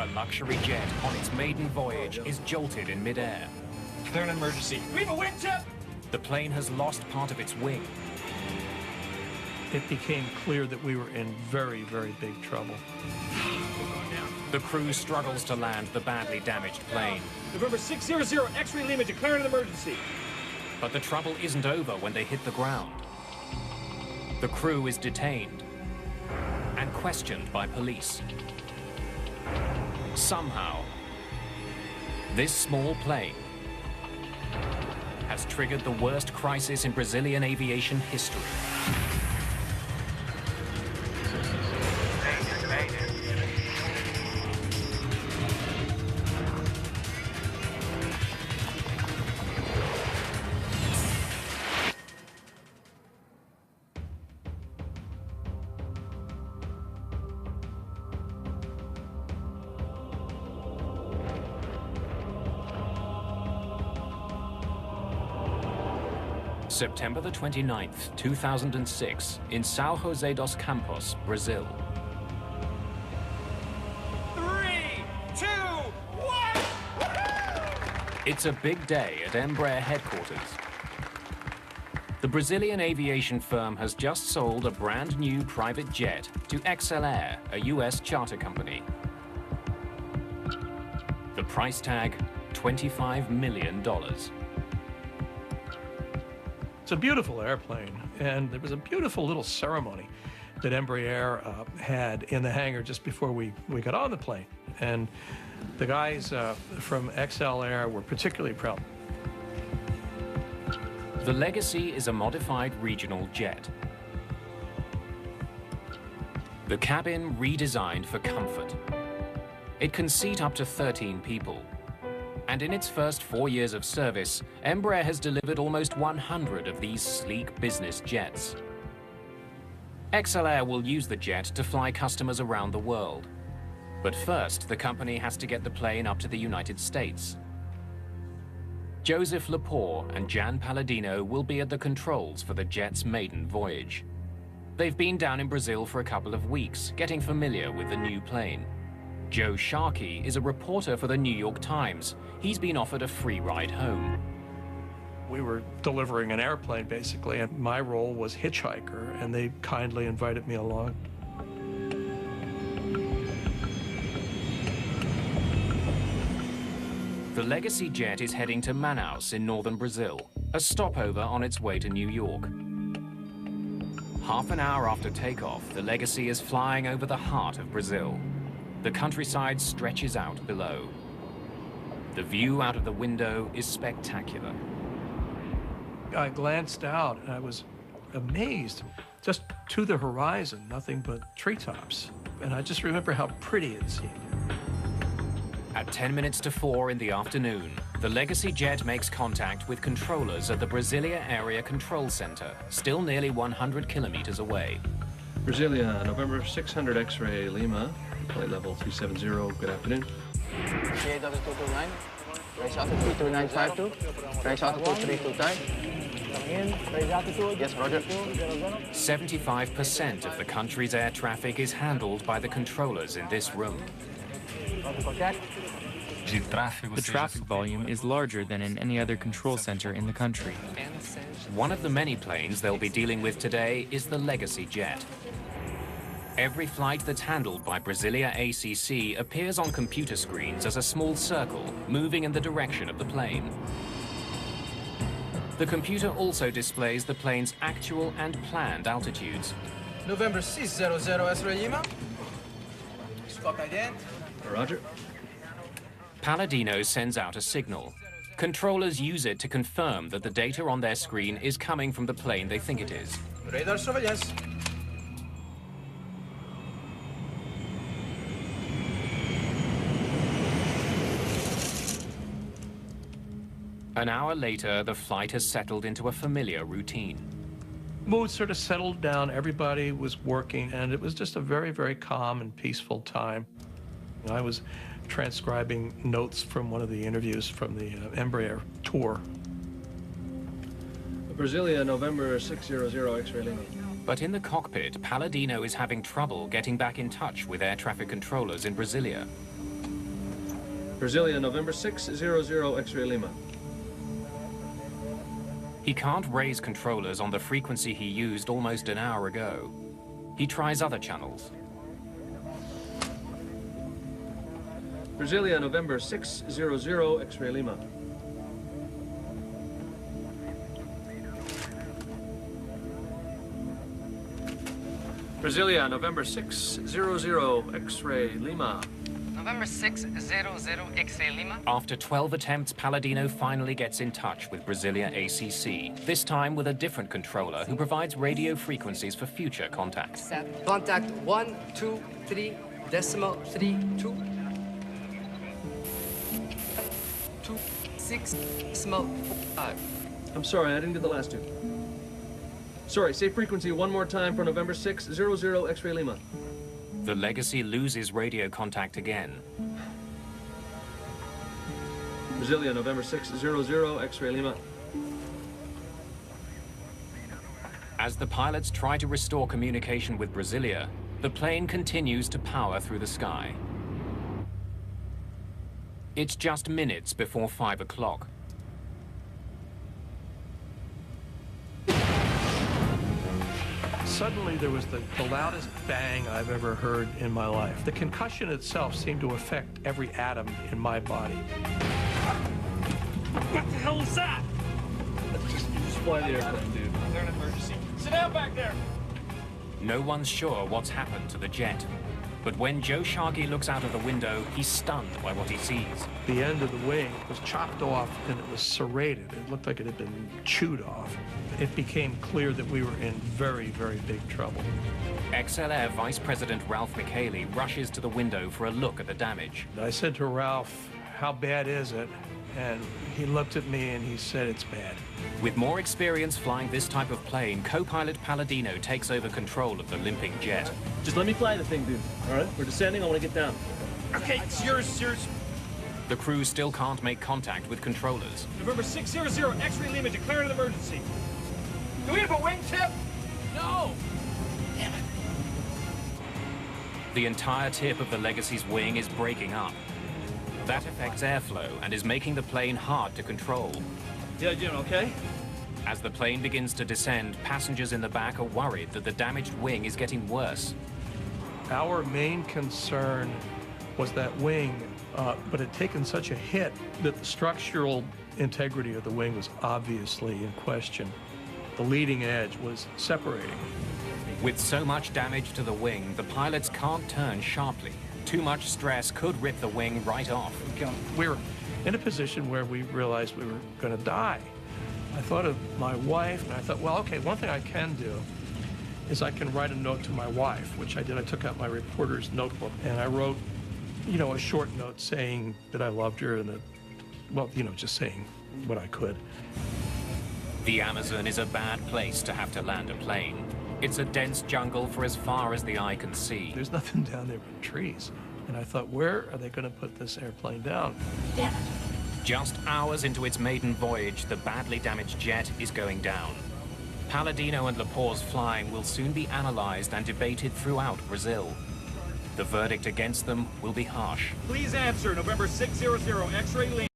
A luxury jet on its maiden voyage is jolted in mid-air. Declare an emergency. We have a wind tip! The plane has lost part of its wing. It became clear that we were in very, very big trouble. The crew struggles to land the badly damaged plane. November 600, X-ray Lima, declare an emergency. But the trouble isn't over when they hit the ground. The crew is detained and questioned by police. Somehow, this small plane has triggered the worst crisis in Brazilian aviation history. September the 29th, 2006, in São José dos Campos, Brazil. 3, 2, 1! It's a big day at Embraer headquarters. The Brazilian aviation firm has just sold a brand new private jet to Air, a US charter company. The price tag, $25 million. It's a beautiful airplane, and there was a beautiful little ceremony that Embraer had in the hangar just before we got on the plane. And the guys from Air were particularly proud. The Legacy is a modified regional jet. The cabin redesigned for comfort. It can seat up to 13 people. And in its first 4 years of service, Embraer has delivered almost 100 of these sleek business jets. Air will use the jet to fly customers around the world. But first, the company has to get the plane up to the United States. Joseph Lepore and Jan Palladino will be at the controls for the jet's maiden voyage. They've been down in Brazil for a couple of weeks, getting familiar with the new plane. Joe Sharkey is a reporter for the New York Times. He's been offered a free ride home. We were delivering an airplane, basically, and my role was hitchhiker, and they kindly invited me along. The Legacy jet is heading to Manaus in northern Brazil, a stopover on its way to New York. Half an hour after takeoff, the Legacy is flying over the heart of Brazil. The countryside stretches out below. The view out of the window is spectacular. I glanced out and I was amazed. Just to the horizon, nothing but treetops. And I just remember how pretty it seemed. At 10 minutes to 4 in the afternoon, the Legacy jet makes contact with controllers at the Brasilia Area Control Center, still nearly 100 kilometers away. Brasilia, November 600 X-ray Lima, flight level 370, good afternoon. PA229, race altitude 3952, race altitude 329. Yes, Roger. 75% of the country's air traffic is handled by the controllers in this room. The traffic volume is larger than in any other control center in the country. One of the many planes they'll be dealing with today is the Legacy jet. Every flight that's handled by Brasilia ACC appears on computer screens as a small circle moving in the direction of the plane. The computer also displays the plane's actual and planned altitudes. November 600 X-ray Lima. Stop ident. Roger. Palladino sends out a signal. Controllers use it to confirm that the data on their screen is coming from the plane they think it is. Radar surveillance. An hour later, the flight has settled into a familiar routine. Mood sort of settled down, everybody was working, and it was just a very, very calm and peaceful time. I was transcribing notes from one of the interviews from the Embraer tour. Brasilia, November 600 X-ray Lima. But in the cockpit, Palladino is having trouble getting back in touch with air traffic controllers in Brasilia. Brasilia, November 600 X-ray Lima. He can't raise controllers on the frequency he used almost an hour ago. He tries other channels. Brasilia, November 600 X-ray Lima. Brasilia, November 600 X-ray Lima. November 600 X-ray Lima. After 12 attempts, Palladino finally gets in touch with Brasilia ACC, this time with a different controller who provides radio frequencies for future contact. Contact 123.32. 26.5. I'm sorry, I didn't get the last two. Sorry, say frequency one more time for November 600 X-ray Lima. The Legacy loses radio contact again. Brasilia, November 600 X-ray Lima. As the pilots try to restore communication with Brasilia, the plane continues to power through the sky. It's just minutes before 5 o'clock. Suddenly there was the loudest bang I've ever heard in my life. The concussion itself seemed to affect every atom in my body. What the hell is that? Just fly the airplane, dude. They're an emergency. Sit down back there. No one's sure what's happened to the jet. But when Joe Sharkey looks out of the window, he's stunned by what he sees. The end of the wing was chopped off and it was serrated. It looked like it had been chewed off. It became clear that we were in very, very big trouble. XLR Vice President Ralph Micheli rushes to the window for a look at the damage. I said to Ralph, "How bad is it?" And he looked at me and he said, "It's bad." With more experience flying this type of plane, co-pilot Palladino takes over control of the limping jet. Just let me fly the thing, dude. All right? We're descending. I want to get down. Okay, it's yours. The crew still can't make contact with controllers. November 600 X-ray Lima, declaring an emergency. Do we have a wingtip? No. The entire tip of the Legacy's wing is breaking up. That affects airflow and is making the plane hard to control. Yeah, you doing okay? As the plane begins to descend, passengers in the back are worried that the damaged wing is getting worse. Our main concern was that wing, but had taken such a hit that the structural integrity of the wing was obviously in question. The leading edge was separating. With so much damage to the wing, the pilots can't turn sharply. Too much stress could rip the wing right off. We were in a position where we realized we were going to die. I thought of my wife, and I thought, well, okay, one thing I can do is I can write a note to my wife, which I did. I took out my reporter's notebook, and I wrote, a short note saying that I loved her and that, well, just saying what I could. The Amazon is a bad place to have to land a plane. It's a dense jungle for as far as the eye can see. There's nothing down there but trees. And I thought, where are they going to put this airplane down? Just hours into its maiden voyage, the badly damaged jet is going down. Palladino and Lepore's flying will soon be analyzed and debated throughout Brazil. The verdict against them will be harsh. Please answer, November 600 X-ray Lima.